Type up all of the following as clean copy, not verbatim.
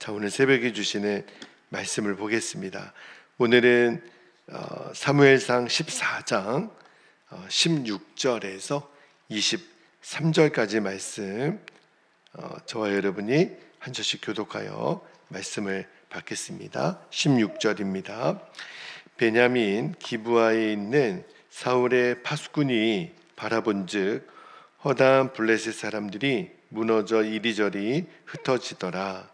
자, 오늘 새벽에 주시는 말씀을 보겠습니다. 오늘은 사무엘상 14장 16절에서 23절까지 말씀, 저와 여러분이 한 절씩 교독하여 말씀을 받겠습니다. 16절입니다. 베냐민 기브아에 있는 사울의 파수꾼이 바라본즉 허다한 블레셋 사람들이 무너져 이리저리 흩어지더라.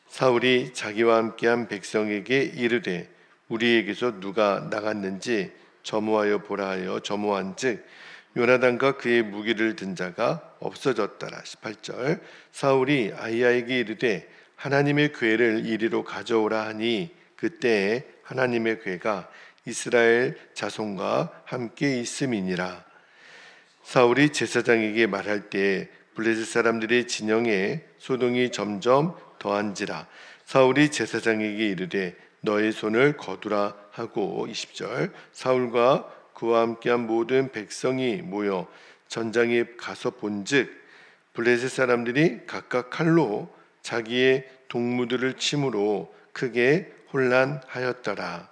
사울이 자기와 함께한 백성에게 이르되 우리에게서 누가 나갔는지 점호하여 보라 하여 점호한즉 요나단과 그의 무기를 든 자가 없어졌더라. 18절 사울이 아히야에게 이르되 하나님의 궤를 이리로 가져오라 하니 그때에 하나님의 궤가 이스라엘 자손과 함께 있음이니라. 사울이 제사장에게 말할 때 블레셋 사람들의 진영에 소동이 점점 더한지라. 사울이 제사장에게 이르되 너의 손을 거두라 하고 20절 사울과 그와 함께한 모든 백성이 모여 전장에 가서 본즉 블레셋 사람들이 각각 칼로 자기의 동무들을 침으로 크게 혼란하였더라.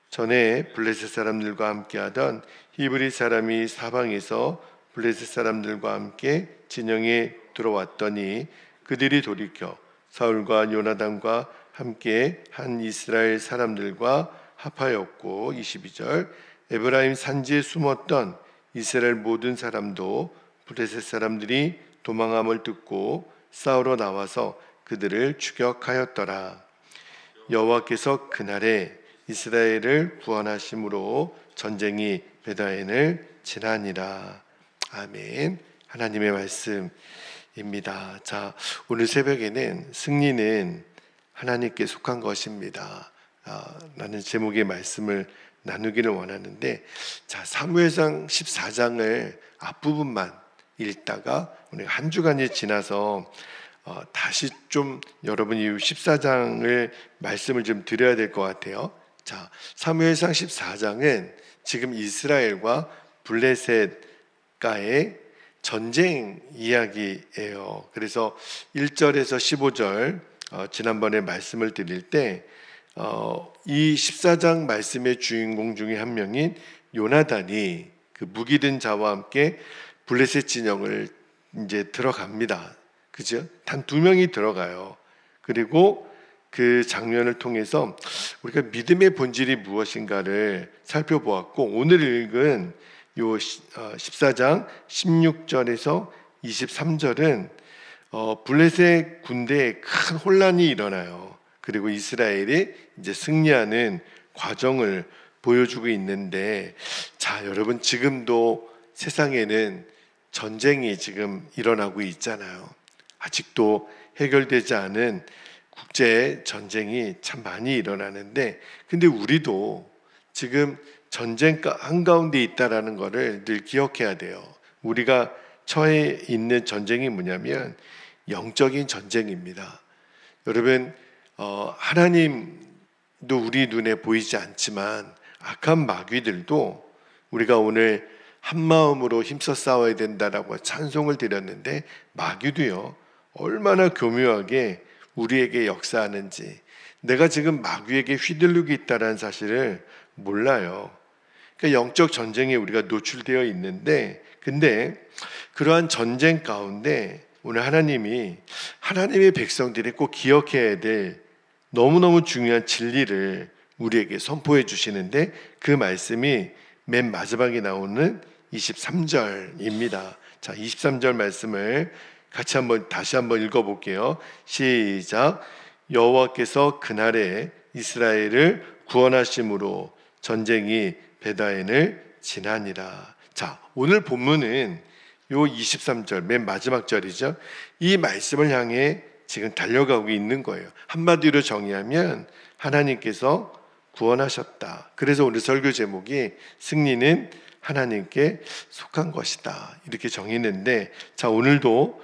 전에 블레셋 사람들과 함께하던 히브리 사람이 사방에서 블레셋 사람들과 함께 진영에 들어왔더니 그들이 돌이켜 사울과 요나단과 함께 한 이스라엘 사람들과 합하였고 22절 에브라임 산지에 숨었던 이스라엘 모든 사람도 블레셋 사람들이 도망함을 듣고 싸우러 나와서 그들을 추격하였더라. 여호와께서 그날에 이스라엘을 구원하심으로 전쟁이 베다엔을 지나니라. 아멘. 하나님의 말씀입니다. 자, 오늘 새벽에는 승리는 하나님께 속한 것입니다. 라는 제목의 말씀을 나누기를 원하는데, 자, 사무엘상 14장을 앞부분만 읽다가 오늘 한 주간이 지나서 다시 좀 여러분이 14장을 말씀을 좀 드려야 될 것 같아요. 자, 사무엘상 14장은 지금 이스라엘과 블레셋과의 전쟁 이야기예요. 그래서 1절에서 15절 지난번에 말씀을 드릴 때 이 14장 말씀의 주인공 중에 한 명인 요나단이 그 무기든 자와 함께 블레셋 진영을 이제 들어갑니다. 그죠? 단 2명이 들어가요. 그리고 그 장면을 통해서 우리가 믿음의 본질이 무엇인가를 살펴보았고, 오늘 읽은 요 14장 16절에서 23절은 블레셋 군대에 큰 혼란이 일어나요. 그리고 이스라엘이 이제 승리하는 과정을 보여주고 있는데, 자, 여러분, 지금도 세상에는 전쟁이 지금 일어나고 있잖아요. 아직도 해결되지 않은 국제 전쟁이 참 많이 일어나는데, 근데 우리도 지금 전쟁 한가운데 있다라는 것을 늘 기억해야 돼요. 우리가 처해 있는 전쟁이 뭐냐면 영적인 전쟁입니다. 여러분, 하나님도 우리 눈에 보이지 않지만 악한 마귀들도 우리가 오늘 한 마음으로 힘써 싸워야 된다라고 찬송을 드렸는데, 마귀도요 얼마나 교묘하게 우리에게 역사하는지, 내가 지금 마귀에게 휘둘리고 있다는 사실을 몰라요. 그러니까 영적 전쟁에 우리가 노출되어 있는데, 근데 그러한 전쟁 가운데 오늘 하나님이 하나님의 백성들이 꼭 기억해야 될 너무너무 중요한 진리를 우리에게 선포해 주시는데, 그 말씀이 맨 마지막에 나오는 23절입니다. 자, 23절 말씀을 같이 다시 한번 읽어볼게요. 시작. 여호와께서 그날에 이스라엘을 구원하심으로 전쟁이 베다엔을 지나니라. 자, 오늘 본문은 요 23절 맨 마지막 절이죠. 이 말씀을 향해 지금 달려가고 있는 거예요. 한마디로 정의하면 하나님께서 구원하셨다. 그래서 오늘 설교 제목이 승리는 하나님께 속한 것이다, 이렇게 정했는데, 자, 오늘도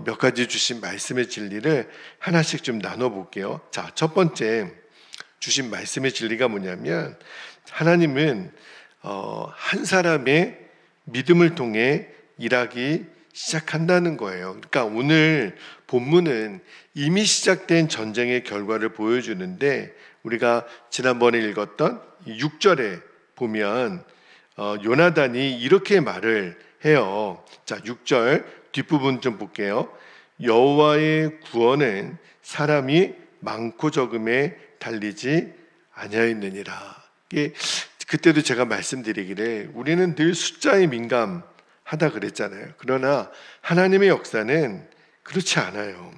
몇 가지 주신 말씀의 진리를 하나씩 좀 나눠볼게요. 자, 첫 번째 주신 말씀의 진리가 뭐냐면, 하나님은 한 사람의 믿음을 통해 일하기 시작한다는 거예요. 그러니까 오늘 본문은 이미 시작된 전쟁의 결과를 보여주는데, 우리가 지난번에 읽었던 6절에 보면 요나단이 이렇게 말을 해요. 자, 6절 뒷부분 좀 볼게요. 여호와의 구원은 사람이 많고 적음에 달리지 아니하였느니라. 이게 그때도 제가 말씀드리기를 우리는 늘 숫자에 민감하다 그랬잖아요. 그러나 하나님의 역사는 그렇지 않아요.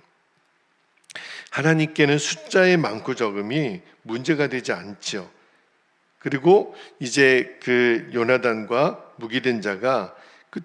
하나님께는 숫자의 많고 적음이 문제가 되지 않죠. 그리고 이제 그 요나단과 무기된 자가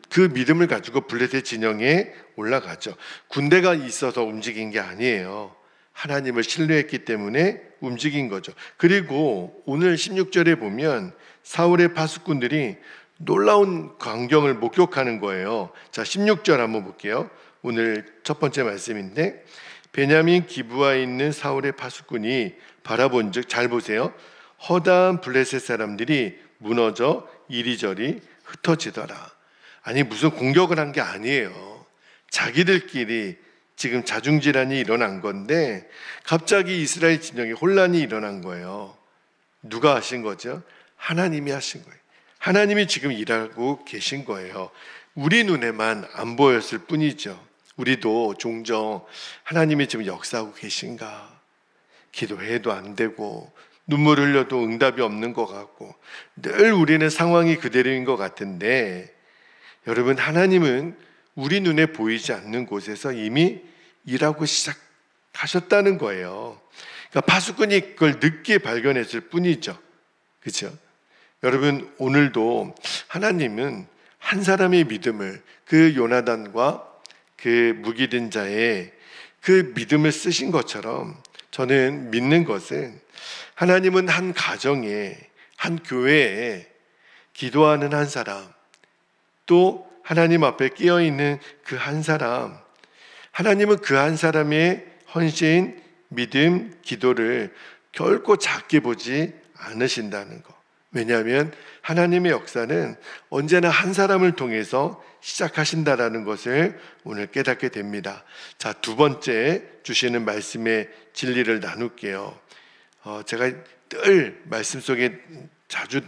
그 믿음을 가지고 블레셋 진영에 올라가죠. 군대가 있어서 움직인 게 아니에요. 하나님을 신뢰했기 때문에 움직인 거죠. 그리고 오늘 16절에 보면 사울의 파수꾼들이 놀라운 광경을 목격하는 거예요. 자, 16절 한번 볼게요. 오늘 첫 번째 말씀인데, 베냐민 기브아에 있는 사울의 파수꾼이 바라본즉, 잘 보세요. 허다한 블레셋 사람들이 무너져 이리저리 흩어지더라. 아니, 무슨 공격을 한 게 아니에요. 자기들끼리 지금 자중질환이 일어난 건데 갑자기 이스라엘 진영에 혼란이 일어난 거예요. 누가 하신 거죠? 하나님이 하신 거예요. 하나님이 지금 일하고 계신 거예요. 우리 눈에만 안 보였을 뿐이죠. 우리도 종종 하나님이 지금 역사하고 계신가, 기도해도 안 되고 눈물 흘려도 응답이 없는 것 같고 늘 우리는 상황이 그대로인 것 같은데, 여러분, 하나님은 우리 눈에 보이지 않는 곳에서 이미 일하고 시작하셨다는 거예요. 그러니까 파수꾼이 그걸 늦게 발견했을 뿐이죠. 그렇죠? 여러분, 오늘도 하나님은 한 사람의 믿음을, 그 요나단과 그 무기된 자의 그 믿음을 쓰신 것처럼, 저는 믿는 것은 하나님은 한 가정에, 한 교회에 기도하는 한 사람, 또 하나님 앞에 끼어있는 그 한 사람, 하나님은 그 한 사람의 헌신, 믿음, 기도를 결코 작게 보지 않으신다는 거. 왜냐하면 하나님의 역사는 언제나 한 사람을 통해서 시작하신다라는 것을 오늘 깨닫게 됩니다. 자, 두 번째 주시는 말씀의 진리를 나눌게요. 제가 늘 말씀 속에 자주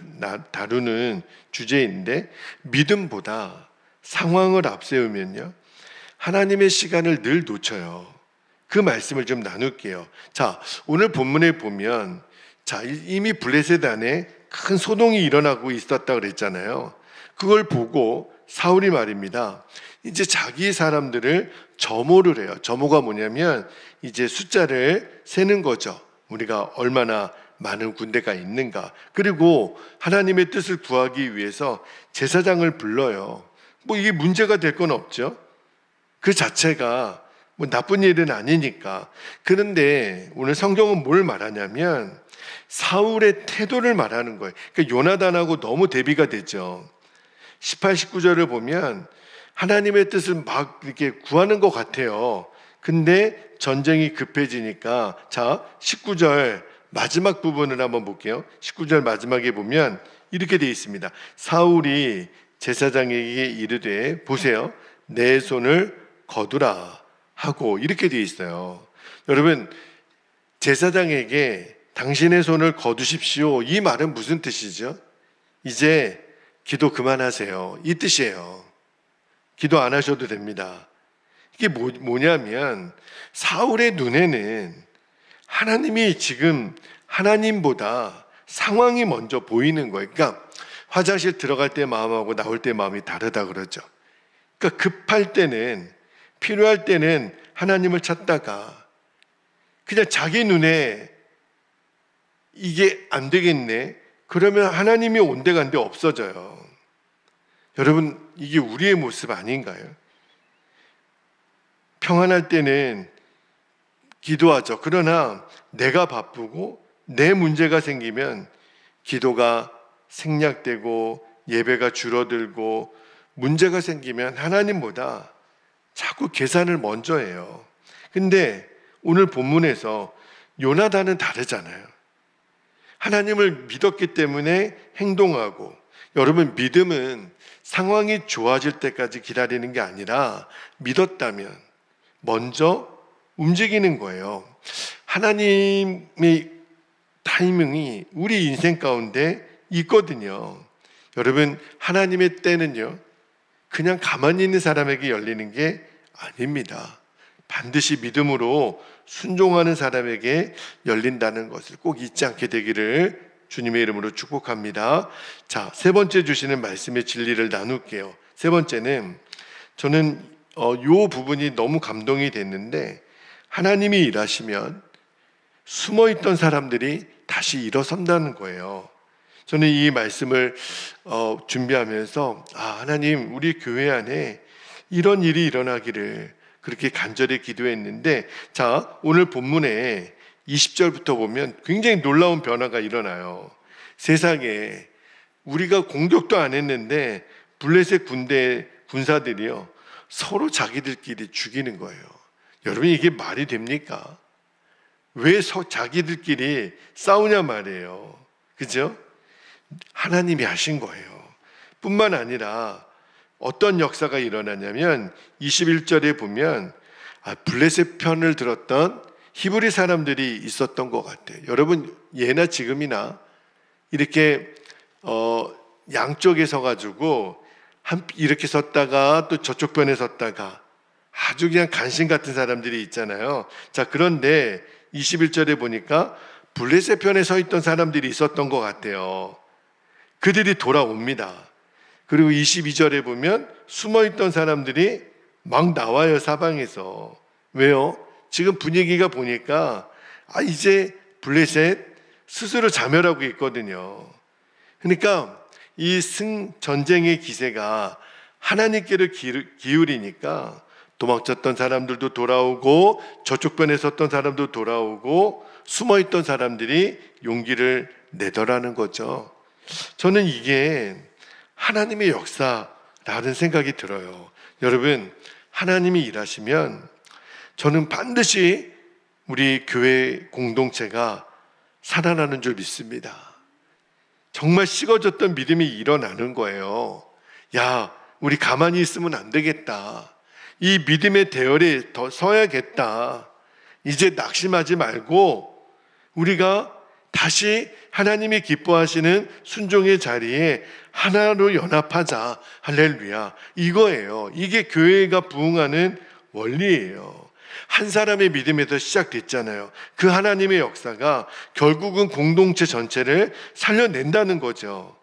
다루는 주제인데, 믿음보다 상황을 앞세우면요, 하나님의 시간을 늘 놓쳐요. 그 말씀을 좀 나눌게요. 자, 오늘 본문에 보면, 자, 이미 블레셋 안에 큰 소동이 일어나고 있었다 그랬잖아요. 그걸 보고 사울이 말입니다. 이제 자기 사람들을 점호를 해요. 점호가 뭐냐면 이제 숫자를 세는 거죠. 우리가 얼마나 많은 군대가 있는가. 그리고 하나님의 뜻을 구하기 위해서 제사장을 불러요. 뭐 이게 문제가 될 건 없죠. 그 자체가 뭐 나쁜 일은 아니니까. 그런데 오늘 성경은 뭘 말하냐면 사울의 태도를 말하는 거예요. 그러니까 요나단하고 너무 대비가 되죠. 18, 19절을 보면 하나님의 뜻을 막 이렇게 구하는 것 같아요. 근데 전쟁이 급해지니까, 자, 19절 마지막 부분을 한번 볼게요. 19절 마지막에 보면 이렇게 되어 있습니다. 사울이 제사장에게 이르되, 보세요, 내 손을 거두라 하고, 이렇게 되어 있어요. 여러분, 제사장에게 당신의 손을 거두십시오, 이 말은 무슨 뜻이죠? 이제 기도 그만하세요, 이 뜻이에요. 기도 안 하셔도 됩니다. 이게 뭐냐면 사울의 눈에는 하나님이 지금, 하나님보다 상황이 먼저 보이는 거예요. 그러니까 화장실 들어갈 때 마음하고 나올 때 마음이 다르다 그러죠. 그러니까 급할 때는, 필요할 때는 하나님을 찾다가 그냥 자기 눈에 이게 안 되겠네, 그러면 하나님이 온데간데 없어져요. 여러분, 이게 우리의 모습 아닌가요? 평안할 때는 기도하죠. 그러나 내가 바쁘고 내 문제가 생기면 기도가 생략되고 예배가 줄어들고, 문제가 생기면 하나님보다 자꾸 계산을 먼저 해요. 근데 오늘 본문에서 요나단은 다르잖아요. 하나님을 믿었기 때문에 행동하고, 여러분, 믿음은 상황이 좋아질 때까지 기다리는 게 아니라 믿었다면 먼저 움직이는 거예요. 하나님의 타이밍이 우리 인생 가운데 있거든요. 여러분, 하나님의 때는요, 그냥 가만히 있는 사람에게 열리는 게 아닙니다. 반드시 믿음으로 순종하는 사람에게 열린다는 것을 꼭 잊지 않게 되기를 주님의 이름으로 축복합니다. 자, 세 번째 주시는 말씀의 진리를 나눌게요. 세 번째는 저는 요 부분이 너무 감동이 됐는데, 하나님이 일하시면 숨어있던 사람들이 다시 일어선다는 거예요. 저는 이 말씀을 준비하면서 하나님, 우리 교회 안에 이런 일이 일어나기를 그렇게 간절히 기도했는데, 자, 오늘 본문에 20절부터 보면 굉장히 놀라운 변화가 일어나요. 세상에 우리가 공격도 안 했는데 블레셋 군사들이요, 서로 자기들끼리 죽이는 거예요. 여러분, 이게 말이 됩니까? 왜 자기들끼리 싸우냐 말이에요. 그죠? 하나님이 하신 거예요. 뿐만 아니라 어떤 역사가 일어나냐면 21절에 보면 블레셋 편을 들었던 히브리 사람들이 있었던 것 같아요. 여러분, 예나 지금이나 이렇게 양쪽에 서가지고 이렇게 섰다가 또 저쪽 편에 섰다가 아주 그냥 간신 같은 사람들이 있잖아요. 자, 그런데 21절에 보니까 블레셋 편에 서 있던 사람들이 있었던 것 같아요. 그들이 돌아옵니다. 그리고 22절에 보면 숨어있던 사람들이 막 나와요, 사방에서. 왜요? 지금 분위기가 보니까 이제 블레셋 스스로 자멸하고 있거든요. 그러니까 이 전쟁의 기세가 하나님께로 기울이니까 도망쳤던 사람들도 돌아오고 저쪽 편에 섰던 사람도 돌아오고 숨어있던 사람들이 용기를 내더라는 거죠. 저는 이게 하나님의 역사라는 생각이 들어요. 여러분, 하나님이 일하시면 저는 반드시 우리 교회 공동체가 살아나는 줄 믿습니다. 정말 식어졌던 믿음이 일어나는 거예요. 야, 우리 가만히 있으면 안 되겠다. 이 믿음의 대열에 더 서야겠다. 이제 낙심하지 말고 우리가 다시 하나님이 기뻐하시는 순종의 자리에 하나로 연합하자. 할렐루야. 이거예요. 이게 교회가 부흥하는 원리예요. 한 사람의 믿음에서 시작됐잖아요. 그 하나님의 역사가 결국은 공동체 전체를 살려낸다는 거죠.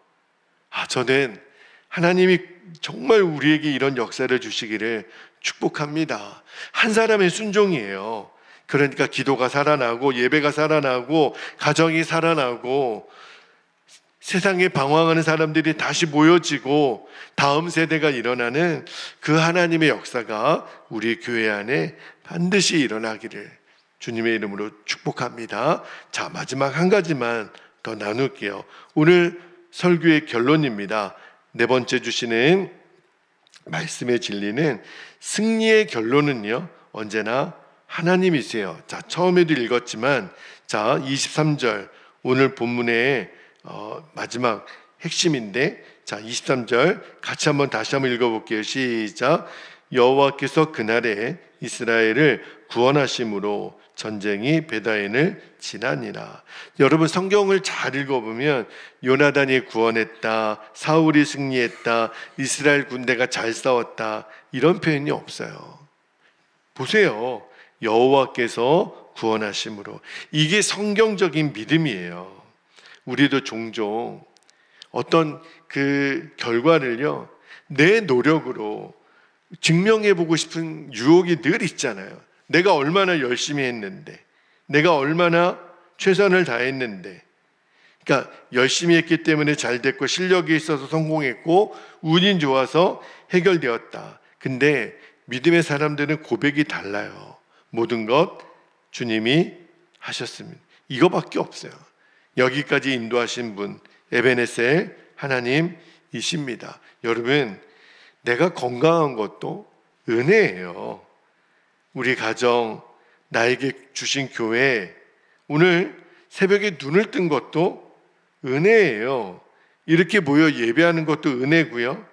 저는 하나님이 정말 우리에게 이런 역사를 주시기를 축복합니다. 한 사람의 순종이에요. 그러니까 기도가 살아나고 예배가 살아나고 가정이 살아나고 세상에 방황하는 사람들이 다시 모여지고 다음 세대가 일어나는 그 하나님의 역사가 우리 교회 안에 반드시 일어나기를 주님의 이름으로 축복합니다. 자, 마지막 한 가지만 더 나눌게요. 오늘 설교의 결론입니다. 네 번째 주시는 말씀의 진리는 승리의 결론은요, 언제나 하나님이세요. 자, 처음에도 읽었지만, 자, 23절 오늘 본문의 마지막 핵심인데, 자, 23절 같이 다시 한번 읽어볼게요. 시작. 여호와께서 그날에 이스라엘을 구원하심으로 전쟁이 베다엔을 지나니라. 여러분, 성경을 잘 읽어보면 요나단이 구원했다, 사울이 승리했다, 이스라엘 군대가 잘 싸웠다, 이런 표현이 없어요. 보세요. 여호와께서 구원하심으로. 이게 성경적인 믿음이에요. 우리도 종종 어떤 그 결과를요, 내 노력으로 증명해보고 싶은 유혹이 늘 있잖아요. 내가 얼마나 열심히 했는데, 내가 얼마나 최선을 다했는데, 그러니까 열심히 했기 때문에 잘 됐고 실력이 있어서 성공했고 운이 좋아서 해결되었다. 근데 믿음의 사람들은 고백이 달라요. 모든 것 주님이 하셨습니다. 이거밖에 없어요. 여기까지 인도하신 분 에베네셀 하나님이십니다. 여러분, 내가 건강한 것도 은혜예요. 우리 가정, 나에게 주신 교회, 오늘 새벽에 눈을 뜬 것도 은혜예요. 이렇게 모여 예배하는 것도 은혜고요.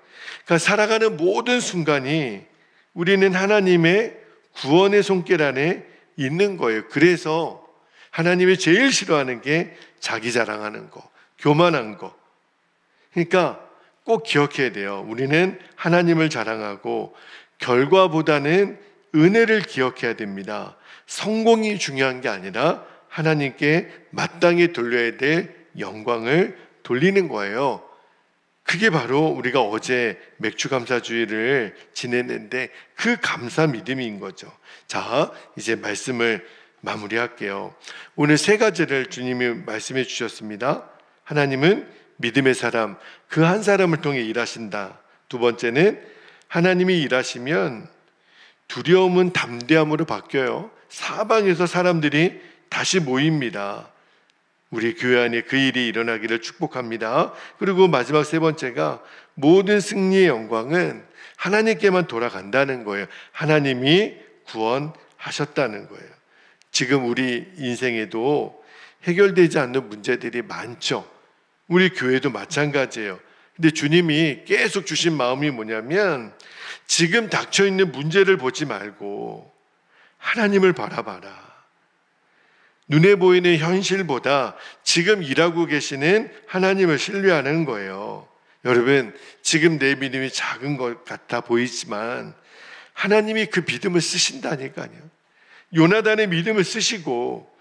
그러니까 살아가는 모든 순간이 우리는 하나님의 구원의 손길 안에 있는 거예요. 그래서 하나님이 제일 싫어하는 게 자기 자랑하는 거, 교만한 거. 그러니까 꼭 기억해야 돼요. 우리는 하나님을 자랑하고 결과보다는 은혜를 기억해야 됩니다. 성공이 중요한 게 아니라 하나님께 마땅히 돌려야 될 영광을 돌리는 거예요. 그게 바로 우리가 어제 맥주감사주의를 지냈는데 그 감사 믿음인 거죠. 자, 이제 말씀을 마무리할게요. 오늘 세 가지를 주님이 말씀해 주셨습니다. 하나님은 믿음의 사람, 그 한 사람을 통해 일하신다. 두 번째는 하나님이 일하시면 두려움은 담대함으로 바뀌어요. 사방에서 사람들이 다시 모입니다. 우리 교회 안에 그 일이 일어나기를 축복합니다. 그리고 마지막 세 번째가 모든 승리의 영광은 하나님께만 돌아간다는 거예요. 하나님이 구원하셨다는 거예요. 지금 우리 인생에도 해결되지 않는 문제들이 많죠. 우리 교회도 마찬가지예요. 근데 주님이 계속 주신 마음이 뭐냐면 지금 닥쳐있는 문제를 보지 말고 하나님을 바라봐라. 눈에 보이는 현실보다 지금 일하고 계시는 하나님을 신뢰하는 거예요. 여러분, 지금 내 믿음이 작은 것 같아 보이지만 하나님이 그 믿음을 쓰신다니까요. 요나단의 믿음을 쓰시고,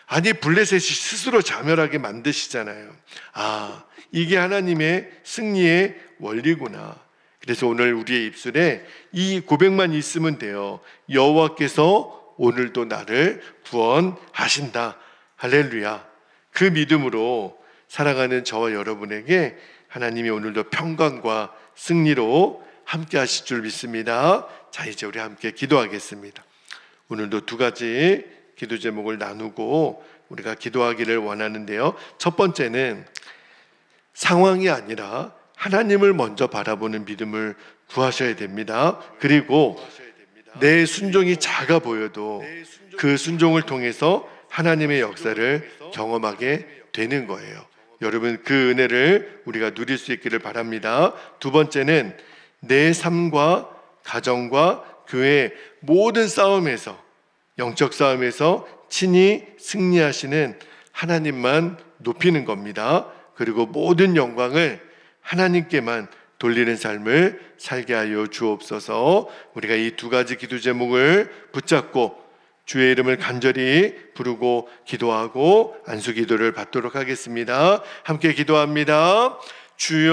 아니 블레셋이 스스로 자멸하게 만드시잖아요. 아, 이게 하나님의 승리의 원리구나. 그래서 오늘 우리의 입술에 이 고백만 있으면 돼요. 여호와께서 오늘도 나를 구원하신다. 할렐루야. 그 믿음으로 살아가는 저와 여러분에게 하나님이 오늘도 평강과 승리로 함께 하실 줄 믿습니다. 자, 이제 우리 함께 기도하겠습니다. 오늘도 두 가지 기도 제목을 나누고 우리가 기도하기를 원하는데요. 첫 번째는 상황이 아니라 하나님을 먼저 바라보는 믿음을 구하셔야 됩니다. 그리고 내 순종이 작아 보여도 그 순종을 통해서 하나님의 역사를 경험하게 되는 거예요. 여러분, 그 은혜를 우리가 누릴 수 있기를 바랍니다. 두 번째는 내 삶과 가정과 교회의 모든 싸움에서, 영적 싸움에서 친히 승리하시는 하나님만 높이는 겁니다. 그리고 모든 영광을 하나님께만 돌리는 삶을 살게 하여 주옵소서. 우리가 이 두 가지 기도 제목을 붙잡고 주의 이름을 간절히 부르고 기도하고 안수 기도를 받도록 하겠습니다. 함께 기도합니다. 주여